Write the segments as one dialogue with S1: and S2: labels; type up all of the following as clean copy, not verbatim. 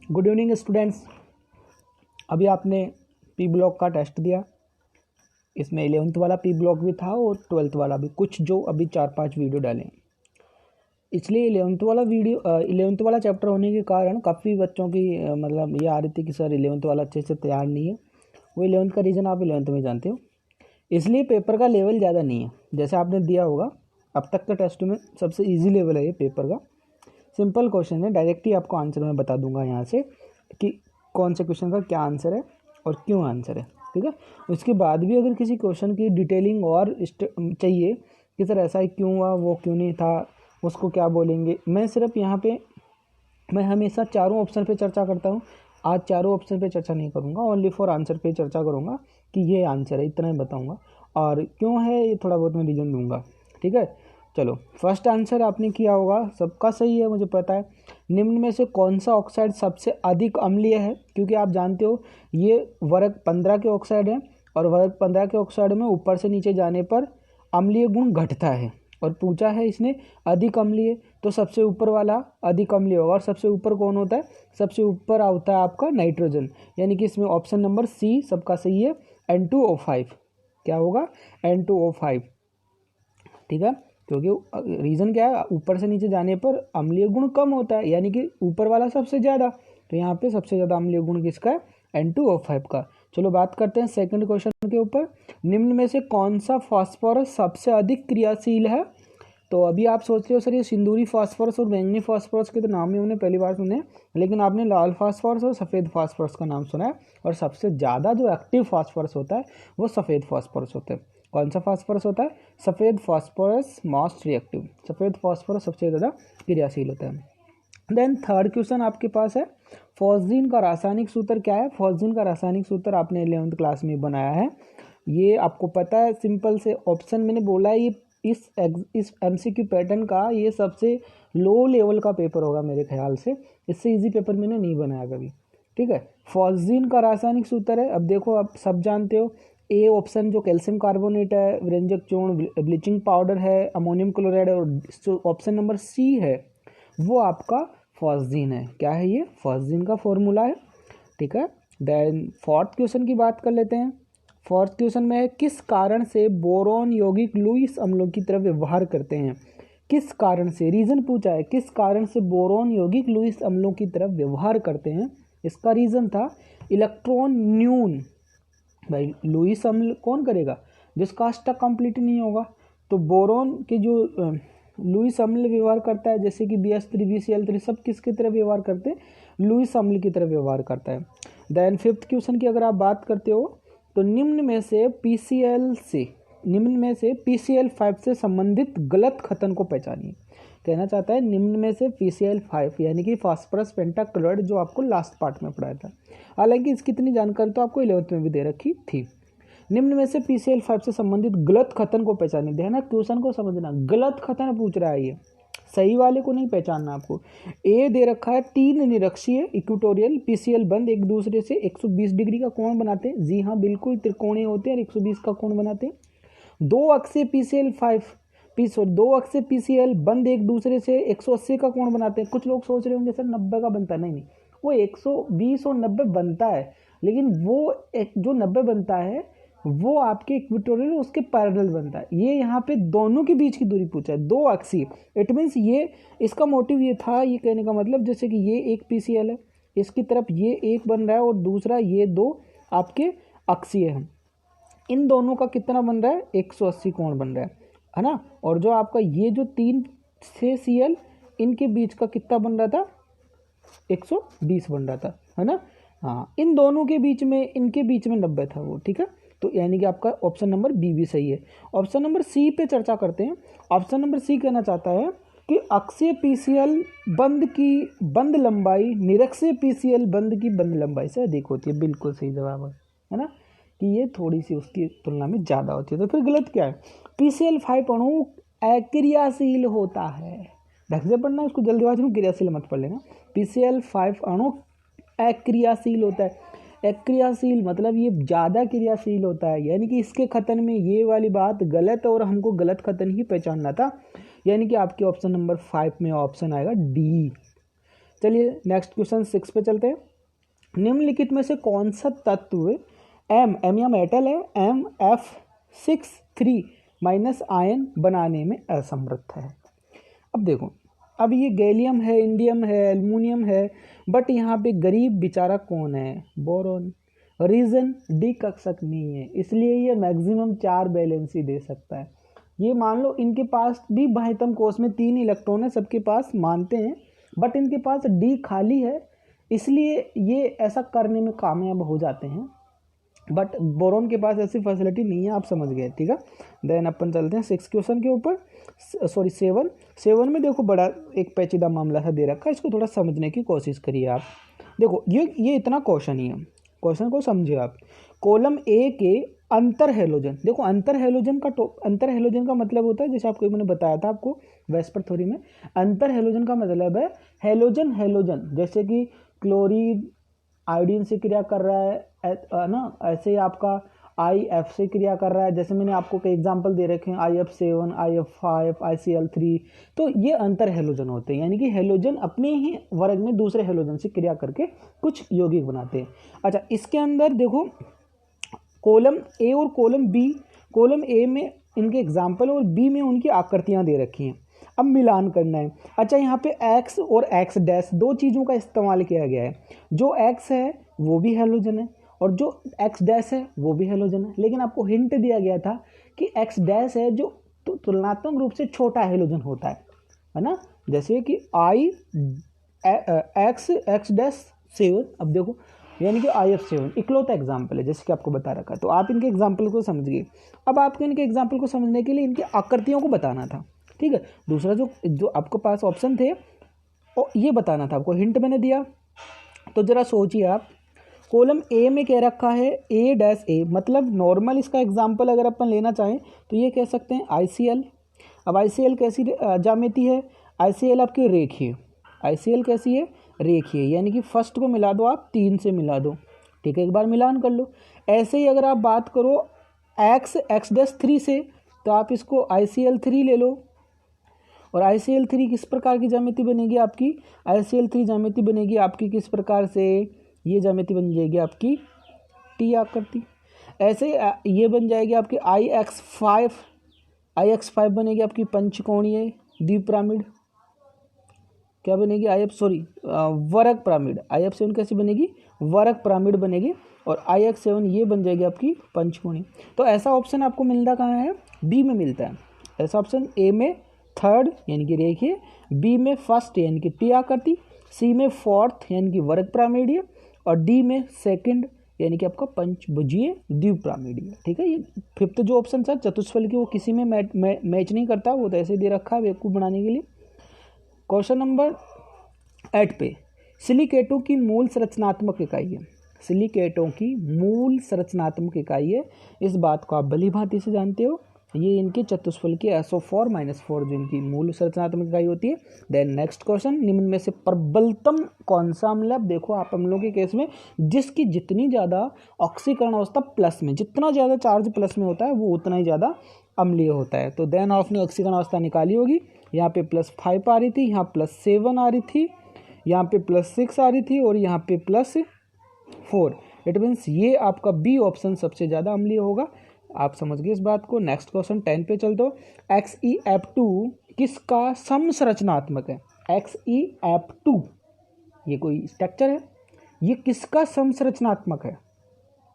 S1: Good evening students. अभी आपने P block का टेस्ट दिया। इसमें 11th वाला पी ब्लॉक भी था और 12th वाला भी, कुछ जो अभी 4-5 वीडियो डाले। इसलिए 11th वाला चैप्टर होने के कारण काफ़ी बच्चों की मतलब ये आ रही थी कि सर 11th वाला अच्छे से तैयार नहीं है। वो 11th का रीज़न आप 11th में जानते हो, इसलिए पेपर का लेवल ज़्यादा नहीं है। जैसे आपने दिया होगा अब तक के टेस्ट में सबसे ईजी लेवल है ये पेपर का। सिंपल क्वेश्चन है, डायरेक्ट ही आपको आंसर मैं बता दूंगा यहाँ से कि कौन से क्वेश्चन का क्या आंसर है और क्यों आंसर है, ठीक है। उसके बाद भी अगर किसी क्वेश्चन की डिटेलिंग और चाहिए कि सर ऐसा ही क्यों हुआ, वो क्यों नहीं था, उसको क्या बोलेंगे, मैं सिर्फ यहाँ पे मैं हमेशा चारों ऑप्शन पे चर्चा करता हूँ। आज चारों ऑप्शन पे चर्चा नहीं करूँगा, ओनली फॉर आंसर पे चर्चा करूँगा कि ये आंसर है, इतना ही बताऊँगा। और क्यों है ये थोड़ा बहुत मैं रीज़न दूंगा, ठीक है। चलो, फर्स्ट आंसर आपने किया होगा, सबका सही है मुझे पता है। निम्न में से कौन सा ऑक्साइड सबसे अधिक अम्लीय है? क्योंकि आप जानते हो ये वर्ग 15 के ऑक्साइड है और वर्ग 15 के ऑक्साइड में ऊपर से नीचे जाने पर अम्लीय गुण घटता है। और पूछा है इसने अधिक अम्लीय, तो सबसे ऊपर वाला अधिक अम्लीय होगा। और सबसे ऊपर कौन होता है? सबसे ऊपर होता है आपका नाइट्रोजन, यानी कि इसमें ऑप्शन नंबर सी सबका सही है, N2O5। क्या होगा? N2O5, ठीक है। क्योंकि रीज़न क्या है, ऊपर से नीचे जाने पर अम्लीय गुण कम होता है, यानी कि ऊपर वाला सबसे ज़्यादा। तो यहाँ पे सबसे ज़्यादा अम्लीय गुण किसका है? N2O5 का। चलो बात करते हैं सेकंड क्वेश्चन के ऊपर। निम्न में से कौन सा फास्फोरस सबसे अधिक क्रियाशील है? तो अभी आप सोच रहे हो सर ये सिंदूरी फास्फोरस और बैंगनी फास्फोरस के तो नाम ही हमने पहली बार सुने, लेकिन आपने लाल फास्फोरस और सफ़ेद फास्फोरस का नाम सुना है। और सबसे ज़्यादा जो एक्टिव फास्फोरस होता है वो सफ़ेद फास्फोरस होता है। कौन सा फास्फोरस होता है? सफ़ेद फास्फोरस मोस्ट रिएक्टिव। सफ़ेद फास्फोरस सबसे ज़्यादा क्रियाशील होता है। देन थर्ड क्वेश्चन आपके पास है, फॉस्जीन का रासायनिक सूत्र क्या है? फॉस्जीन का रासायनिक सूत्र आपने 11th क्लास में बनाया है, ये आपको पता है। सिंपल से ऑप्शन मैंने बोला है, ये इस एमसीक्यू पैटर्न का ये सबसे लो लेवल का पेपर होगा मेरे ख्याल से। इससे इजी पेपर मैंने नहीं बनाया कभी, ठीक है। फॉस्जीन का रासायनिक सूत्र है, अब देखो आप सब जानते हो, ए ऑप्शन जो कैल्शियम कार्बोनेट है, व्यंजक चूर्ण, ब्लीचिंग पाउडर है, अमोनियम क्लोराइड, और ऑप्शन नंबर सी है वो आपका फॉस्जीन है। क्या है ये? फॉस्जीन का फॉर्मूला है, ठीक है। देन फोर्थ क्वेश्चन की बात कर लेते हैं। फोर्थ क्वेश्चन में है, किस कारण से बोरोन यौगिक लुईस अम्लों की तरफ व्यवहार करते हैं? किस कारण से, रीजन पूछा है, किस कारण से बोरोन यौगिक लुईस अम्लों की तरफ व्यवहार करते हैं? इसका रीजन था इलेक्ट्रॉन न्यून। भाई लुईस अम्ल कौन करेगा? जिसका अष्टक कंप्लीट नहीं होगा। तो बोरोन के जो लुईस अम्ल व्यवहार करता है, जैसे कि BS3 BCl3 सब किसकी तरफ व्यवहार करते हैं? लुईस अम्ल की तरफ व्यवहार करता है। देन फिफ्थ क्वेश्चन की अगर आप बात करते हो तो निम्न में से PCl5 से संबंधित गलत कथन को पहचानिए। कहना चाहता है निम्न में से PCl5 यानी कि फास्फोरस पेंटाक्लोराइड, जो आपको लास्ट पार्ट में पढ़ाया था। हालांकि इसकी इतनी जानकारी तो आपको 11th में भी दे रखी थी। निम्न में से PCl5 से संबंधित गलत कथन को पहचानिए। ध्यान, क्वेश्चन को समझना, गलत कथन पूछ रहा है ये, सही वाले को नहीं पहचानना आपको। ए दे रखा है, 3 निरक्षीय इक्वेटोरियल PCl बंद एक दूसरे से 120 डिग्री का कोण बनाते हैं। जी हाँ, बिल्कुल त्रिकोणीय होते हैं और 120 का कोण बनाते हैं। 2 अक्षीय PCl बंद एक दूसरे से 180 का कोण बनाते हैं। कुछ लोग सोच रहे होंगे सर 90 का बनता है। नहीं, वो 120 और 90 बनता है, लेकिन वो जो 90 बनता है वो आपके इक्वेटोरियल उसके पैरेलल बनता है। ये यहाँ पे दोनों के बीच की दूरी पूछा है, 2 अक्षीय। इट मीन्स ये, इसका मोटिव ये था, ये कहने का मतलब जैसे कि ये एक PCl है, इसकी तरफ ये एक बन रहा है और दूसरा ये 2 आपके अक्षीय हैं। इन दोनों का कितना बन रहा है? 180 कोण बन रहा है ना। और जो आपका ये जो 3 से Cl, इनके बीच का कितना बन रहा था? 120 बन रहा था, है ना। हाँ, इन दोनों के बीच में, इनके बीच में 90 था वो, ठीक है। तो यानी कि आपका ऑप्शन नंबर बी भी सही है। ऑप्शन नंबर सी पे चर्चा करते हैं। ऑप्शन नंबर सी कहना चाहता है कि अक्षीय PCl बंद की बंद लंबाई निरक्षीय PCl बंद की बंद लंबाई से अधिक होती है। बिल्कुल सही जवाब है ना, कि ये थोड़ी सी उसकी तुलना में ज़्यादा होती है। तो फिर गलत क्या है? PCl5 अणु अक्रियाशील होता है। ढंग से पढ़ना, इसको जल्दीबाजी में क्रियाशील मत पढ़ लेना। PCl5 अणु अक्रियाशील होता है। अक्रियाशील मतलब ये ज़्यादा क्रियाशील होता है, यानी कि इसके कथन में ये वाली बात गलत है और हमको गलत कथन ही पहचानना था। यानी कि आपके ऑप्शन नंबर 5 में ऑप्शन आएगा डी। चलिए नेक्स्ट क्वेश्चन 6 पे चलते हैं। निम्नलिखित में से कौन सा तत्व एम या मेटल है MF63 माइनस आयन बनाने में असमर्थ है। अब देखो, अब ये गैलियम है, इंडियम है, एल्युमिनियम है, बट यहाँ पे गरीब बेचारा कौन है? बोरॉन। रीजन डी कक्षक नहीं है, इसलिए ये मैक्सिमम 4 वैलेंसी दे सकता है। ये मान लो इनके पास भी बाह्यतम कोश में 3 इलेक्ट्रॉन है, सबके पास मानते हैं, बट इनके पास डी खाली है, इसलिए ये ऐसा करने में कामयाब हो जाते हैं। बट बोरॉन के पास ऐसी फैसिलिटी नहीं है, आप समझ गए, ठीक है। देन अपन चलते हैं 6 क्वेश्चन के ऊपर, सॉरी 7 में देखो बड़ा एक पेचीदा मामला सा दे रखा है, इसको थोड़ा समझने की कोशिश करिए आप। देखो ये इतना क्वेश्चन ही है, क्वेश्चन को समझिए आप। कॉलम ए के अंतर हेलोजन, देखो अंतर हेलोजन का मतलब होता है, जैसे आपको मैंने बताया था आपको वेस्पर थ्योरी में, अंतर हेलोजन का मतलब है हेलोजन जैसे कि क्लोरीन आयोडीन से क्रिया कर रहा है ना, ऐसे ही आपका IF से क्रिया कर रहा है, जैसे मैंने आपको कई एग्जांपल दे रखे हैं, IF7, IF5, ICl3, तो ये अंतर हेलोजन होते हैं, यानी कि हेलोजन अपने ही वर्ग में दूसरे हेलोजन से क्रिया करके कुछ यौगिक बनाते हैं। अच्छा, इसके अंदर देखो कॉलम ए और कॉलम बी, कॉलम ए में इनके एग्जाम्पल और बी में उनकी आकृतियाँ दे रखी हैं, अब मिलान करना है। अच्छा, यहाँ पे X और X डैश दो चीज़ों का इस्तेमाल किया गया है, जो X है वो भी हेलोजन है और जो X डैश है वो भी हेलोजन है, लेकिन आपको हिंट दिया गया था कि X डैश है जो तुलनात्मक रूप से छोटा हेलोजन होता है ना, जैसे कि X डैश 7, अब देखो यानी कि IF7 इकलौता एग्जाम्पल है, जैसे कि आपको बता रखा है, तो आप इनके एग्जाम्पल को समझिए। अब आपको इनके एग्जाम्पल को समझने के लिए इनकी आकृतियों को बताना था, ठीक है। दूसरा जो आपके पास ऑप्शन थे और ये बताना था आपको, हिंट मैंने दिया, तो जरा सोचिए आप। कॉलम ए में कह रखा है A-A, मतलब नॉर्मल इसका एग्जाम्पल अगर अपन लेना चाहें तो ये कह सकते हैं ICl। अब ICl कैसी ज्यामिति है? ICl आपकी रेखीय, ICl कैसी है? रेखीय, यानी कि फर्स्ट को मिला दो आप 3 से मिला दो, ठीक है, एक बार मिलान कर लो। ऐसे ही अगर आप बात करो X-3 से, तो आप इसको ICl3 ले लो, और ICl3 किस प्रकार की ज्यामिति बनेगी आपकी? ICl3 ज्यामिति बनेगी आपकी किस प्रकार से? ये ज्यामिति बन जाएगी आपकी T आकृति। ऐसे ये बन जाएगी आपकी IX5 बनेगी आपकी पंचकोणीय द्विपिरामिड। क्या बनेगी? वर्ग पिरामिड। IF7 कैसी बनेगी? वर्ग पिरामिड बनेगी, और IX7 ये बन जाएगी आपकी पंचकोणीय। तो ऐसा ऑप्शन आपको मिलता कहाँ है? बी में मिलता है। ऐसा ऑप्शन ए में थर्ड यानी कि रेखीय, बी में फर्स्ट यानी कि टी आकृति, सी में फोर्थ यानी कि वर्ग पिरामिडीय, और डी में सेकंड यानी कि आपका पंचभुजीय द्विपिरामिडीय। ठीक है, ये फिफ्थ जो ऑप्शन था चतुष्फल की, वो किसी में मैच नहीं करता, वो तो ऐसे दे रखा है बेवकूफ़ बनाने के लिए। क्वेश्चन नंबर 8 पे, सिलिकेटों की मूल संरचनात्मक इकाई है। सिलिकेटों की मूल संरचनात्मक इकाई है, इस बात को आप भली भांति से जानते हो। ये इनके चतुष्फल की SO4-4 जो इनकी मूल संरचनात्मक इकाई होती है। देन नेक्स्ट क्वेश्चन, निम्न में से प्रबलतम कौन सा अम्ल है? देखो आप अम्लों के केस में जिसकी जितनी ज़्यादा ऑक्सीकरण अवस्था प्लस में, जितना ज़्यादा चार्ज प्लस में होता है वो उतना ही ज़्यादा अम्लीय होता है। तो देन आपने ऑक्सीकरण अवस्था निकाली होगी, यहाँ पे +5 आ रही थी, यहाँ +7 आ रही थी, यहाँ पे +6 आ रही थी, और यहाँ पे +4। इट मीन्स ये आपका बी ऑप्शन सबसे ज़्यादा अम्लीय होगा। आप समझ गए इस बात को। नेक्स्ट क्वेश्चन 10 पे चल दो। XeF2 किसका समसंरचनात्मक है? XeF2 ये कोई स्ट्रक्चर है, ये किसका समसंरचनात्मक है?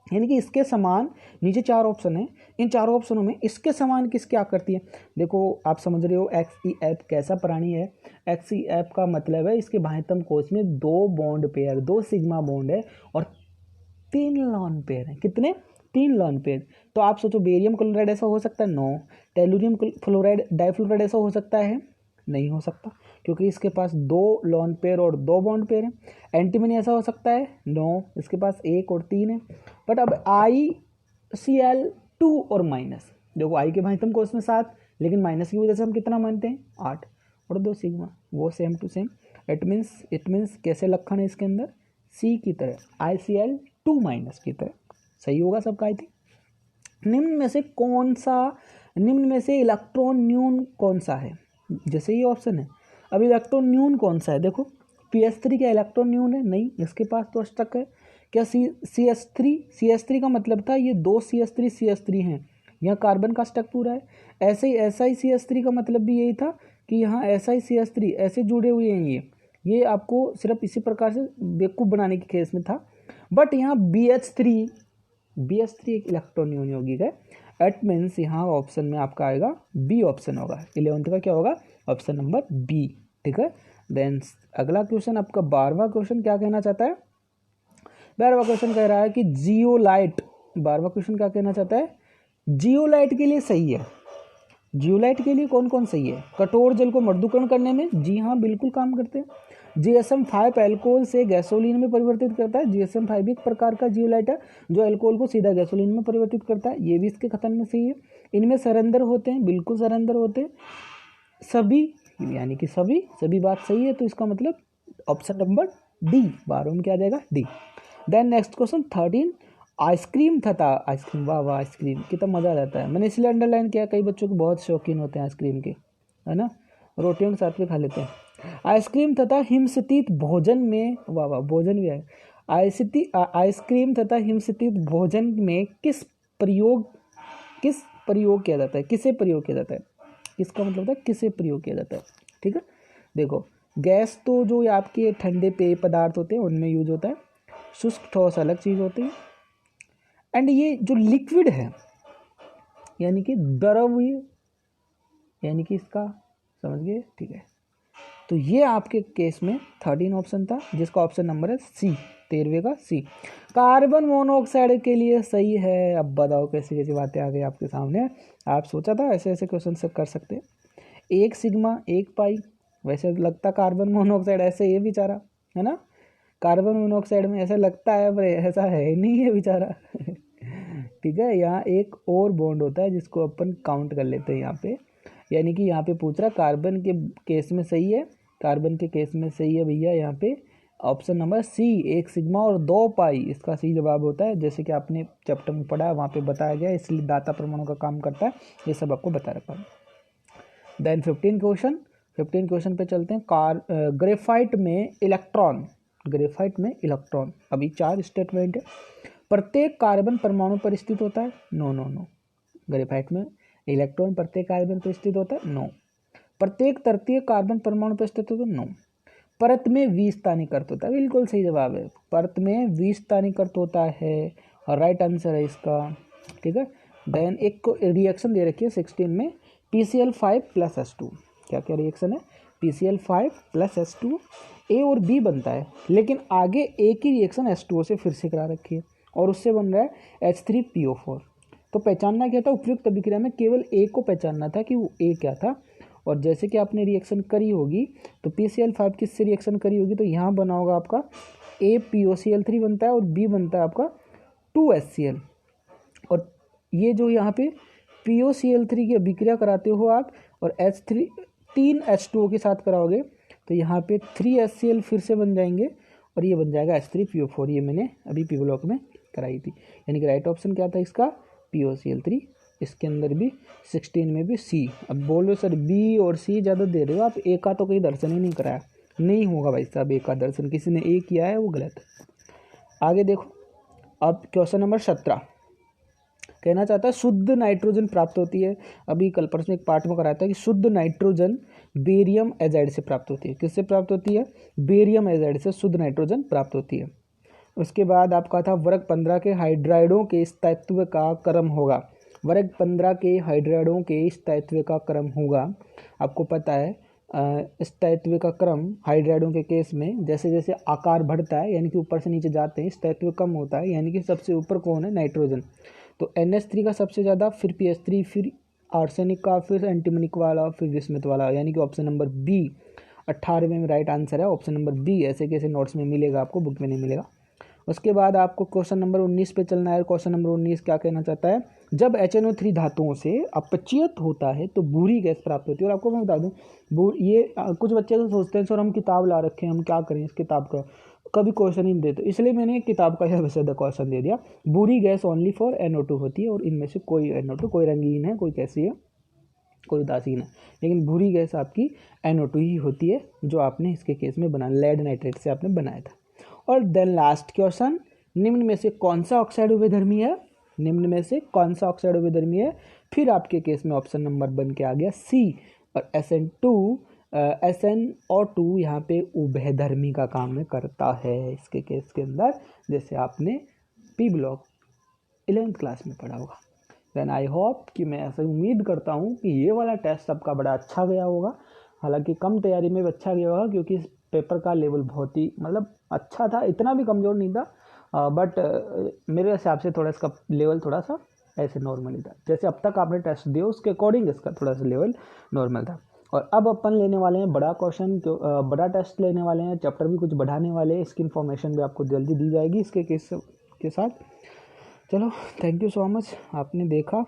S1: यानी कि इसके समान, नीचे 4 ऑप्शन है, इन 4 ऑप्शनों में इसके समान किसकी आकृति है? देखो आप समझ रहे हो XeF कैसा प्राणी है। XeF का मतलब है इसके बाह्यतम कोश में 2 बॉन्ड पेयर, 2 सिग्मा बॉन्ड है और 3 लॉन पेयर है। कितने? 3 लॉन पेयर। तो आप सोचो बेरियम क्लोराइड ऐसा हो सकता है? नो। टेलुरियम फ्लोराइड डाइफ्लोराइड ऐसा हो सकता है? नहीं हो सकता, क्योंकि इसके पास 2 लॉन पेयर और 2 बॉन्ड पेयर हैं। एंटीमनी ऐसा हो सकता है? नो, इसके पास 1 और 3 है। बट अब ICl2 और माइनस, देखो आई के बाह्यतम कोश में 7, लेकिन माइनस की वजह से हम कितना मानते हैं? 8, और 2 सिग्मा, वो same to same. It means कैसे लक्षण है इसके अंदर? सी की तरह, ICl2- की तरह। सही होगा सबका आई थिंक। निम्न में से इलेक्ट्रॉन न्यून कौन सा है? जैसे ये ऑप्शन है, अब इलेक्ट्रॉन न्यून कौन सा है? देखो PS3 का इलेक्ट्रॉन न्यून है? नहीं, इसके पास तो स्टक है। क्या CS3 का मतलब था ये 2 CS3 हैं, यहाँ कार्बन का स्टक पूरा है। ऐसे ही SiCS3 का मतलब भी यही था कि यहाँ SiCS3 ऐसे जुड़े हुए हैं। ये आपको सिर्फ इसी प्रकार से बेवकूफ़ बनाने के केस में था। बट यहाँ BH3 एक इलेक्ट्रॉन न्यून यौगिक है। एट मीन्स यहाँ ऑप्शन में आपका आएगा बी ऑप्शन होगा। 11th का क्या होगा? Option number B. ठीक है। देन अगला क्वेश्चन आपका 12वां क्वेश्चन क्या कहना चाहता है? 12वां क्वेश्चन कह रहा है कि जियोलाइट, 12वां क्वेश्चन क्या कहना चाहता है? जियोलाइट के लिए सही है। जियोलाइट के लिए कौन कौन सही है? कठोर जल को मर्दूकरण करने में, जी हाँ बिल्कुल काम करते हैं। GSM-5 अल्कोहल से गैसोलीन में परिवर्तित करता है। GSM-5 एक प्रकार का जियोलाइट है जो अल्कोहल को सीधा गैसोलीन में परिवर्तित करता है, ये भी इसके कथन में सही है। इनमें सरेंडर होते हैं, बिल्कुल सरेंडर होते हैं सभी, यानी कि सभी बात सही है। तो इसका मतलब ऑप्शन नंबर डी, 12 में क्या आ जाएगा? D. Then next question 13, ice cream तथा आइसक्रीम, वाह आइसक्रीम कितना मज़ा आ जाता है। मैंने इसलिए अंडरलाइन किया, कई बच्चों को बहुत शौकीन होते हैं आइसक्रीम के, है ना, रोटियों के साथ में खा लेते हैं। आइसक्रीम तथा हिमस्थित भोजन में, वाह भोजन भी है। आइसक्रीम तथा हिमस्थित भोजन में किस प्रयोग किया जाता है? किसे प्रयोग किया जाता है? किसका मतलब है किसे प्रयोग किया जाता है? ठीक है। देखो, गैस तो जो आपके ठंडे पेय पदार्थ होते हैं उनमें यूज होता है, शुष्क ठोस अलग चीज़ होती है। एंड ये जो लिक्विड है यानी कि द्रव, यानी कि इसका समझ गए? ठीक है। तो ये आपके केस में 13 ऑप्शन था, जिसका ऑप्शन नंबर है सी, 13वें का सी। कार्बन मोनोऑक्साइड के लिए सही है। अब बताओ कैसी कैसी बातें आ गई आपके सामने। आप सोचा था ऐसे ऐसे क्वेश्चन से कर सकते हैं। 1 सिग्मा 1 पाई, वैसे लगता कार्बन मोनोऑक्साइड ऐसे ये बेचारा, है ना, कार्बन मोनोऑक्साइड में ऐसा लगता है पर ऐसा है नहीं है बेचारा। ठीक है। यहाँ एक और बॉन्ड होता है जिसको अपन काउंट कर लेते हैं यहाँ पे, यानी कि यहाँ पे पूछ रहा कार्बन के केस में सही है, कार्बन के केस में सही है भैया यहाँ पे ऑप्शन नंबर सी, 1 सिग्मा और 2 पाई, इसका सही जवाब होता है। जैसे कि आपने चैप्टर में पढ़ा है वहाँ पे बताया गया, इसलिए दाता परमाणु का काम करता है, ये सब आपको बता रखा है। देन 15 क्वेश्चन पे चलते हैं। ग्रेफाइट में इलेक्ट्रॉन, अभी 4 स्टेटमेंट है। प्रत्येक कार्बन परमाणु पर स्थित होता है? नो। ग्रेफाइट में इलेक्ट्रॉन प्रत्येक कार्बन पर स्थित होता है? नो। प्रत्येक तृतीय कार्बन परमाणु पर स्थित होता है? नो। परत में विस्थानीकृत होता है? बिल्कुल सही जवाब है, परत में विस्थानीकृत होता है, और राइट आंसर है इसका। ठीक है। देन एक रिएक्शन दे रखी है 16 में, PCl5 + H2। क्या क्या रिएक्शन है? PCl5 + H2, A और B बनता है, लेकिन आगे एक ही रिएक्शन H2O से फिर से करा रखी है और उससे बन रहा है H3PO4। तो पहचानना क्या था? उपयुक्त अभिक्रिया में केवल A को पहचानना था कि वो A क्या था। और जैसे कि आपने रिएक्शन करी होगी तो PCl5 किससे रिएक्शन करी होगी, तो यहाँ बना होगा आपका A POCl3 बनता है और B बनता है आपका 2HCl। और ये जो यहाँ पे POCl3 की अभिक्रिया कराते हो आप और 3 H2O के साथ कराओगे तो यहाँ पे 3HCl फिर से बन जाएंगे और ये बन जाएगा H3PO4। ये मैंने अभी पी ब्लॉक में कराई थी, यानी कि राइट ऑप्शन क्या था इसका? POCl3। इसके अंदर भी 16 में भी सी। अब बोलो सर बी और सी ज़्यादा दे रहे हो आप, ए का तो कहीं दर्शन ही नहीं कराया। नहीं होगा भाई साहब, ए का दर्शन किसी ने ए किया है वो गलत है। आगे देखो, अब क्वेश्चन नंबर 17 कहना चाहता है शुद्ध नाइट्रोजन प्राप्त होती है। अभी कल परसों एक पार्ट में कराया था कि शुद्ध नाइट्रोजन बेरियम एजाइड से प्राप्त होती है। किससे प्राप्त होती है? बेरियम एजाइड से शुद्ध नाइट्रोजन प्राप्त होती है। उसके बाद आपका था वर्ग 15 के हाइड्राइडों के स्थायित्व का क्रम होगा। वर्ग 15 के हाइड्राइडों के स्थायित्व का क्रम होगा। आपको पता है स्थायित्व का क्रम हाइड्राइडों के केस में जैसे जैसे आकार बढ़ता है, यानी कि ऊपर से नीचे जाते हैं, स्थायित्व कम होता है, यानी कि सबसे ऊपर कौन है? नाइट्रोजन। तो NH3 का सबसे ज़्यादा, फिर PH3, फिर आर्सेनिक का, फिर एंटीमोनिक वाला, फिर विस्मित वाला, यानी कि ऑप्शन नंबर बी 18वें में राइट आंसर है ऑप्शन नंबर बी। ऐसे कैसे नोट्स में मिलेगा आपको, बुक में नहीं मिलेगा। उसके बाद आपको क्वेश्चन नंबर 19 पे चलना है। क्वेश्चन नंबर 19 क्या कहना चाहता है? जब HNO3 धातुओं से अपचयित होता है तो भूरी गैस प्राप्त होती है। और आपको मैं बता दूं, ये कुछ बच्चे तो सोचते हैं सर हम किताब ला रखे हैं, हम क्या करें इस किताब का, कभी क्वेश्चन ही नहीं देते, इसलिए मैंने एक किताब का यह वैसे क्वेश्चन दे दिया। भूरी गैस ओनली फॉर NO2 होती है और इनमें से कोई NO2, कोई रंगीन है कोई कैसी है, कोई उदासीन है, लेकिन भूरी गैस आपकी NO2 ही होती है, जो आपने इसके केस में बना लेड नाइट्रेट से आपने बनाया था। और देन लास्ट क्वेश्चन, निम्न में से कौन सा ऑक्साइड उभयधर्मी है? निम्न में से कौन सा ऑक्साइड उभयधर्मी है? फिर आपके केस में ऑप्शन नंबर बन के आ गया सी। और SN2 यहाँ पे उभयधर्मी का काम में करता है इसके केस के अंदर, जैसे आपने पी ब्लॉक 11th क्लास में पढ़ा होगा। देन आई होप कि मैं ऐसे उम्मीद करता हूँ कि ये वाला टेस्ट आपका बड़ा अच्छा गया होगा। हालांकि कम तैयारी में भी अच्छा गया होगा, क्योंकि इस पेपर का लेवल बहुत ही मतलब अच्छा था, इतना भी कमज़ोर नहीं था, बट मेरे हिसाब से थोड़ा इसका लेवल थोड़ा सा ऐसे नॉर्मल ही था। जैसे अब तक आपने टेस्ट दिया उसके अकॉर्डिंग इसका थोड़ा सा लेवल नॉर्मल था। और अब अपन लेने वाले हैं बड़ा क्वेश्चन, बड़ा टेस्ट लेने वाले हैं, चैप्टर भी कुछ बढ़ाने वाले हैं, इसकी इन्फॉर्मेशन भी आपको जल्दी दी जाएगी इसके केस के साथ। चलो, थैंक यू सो मच, आपने देखा।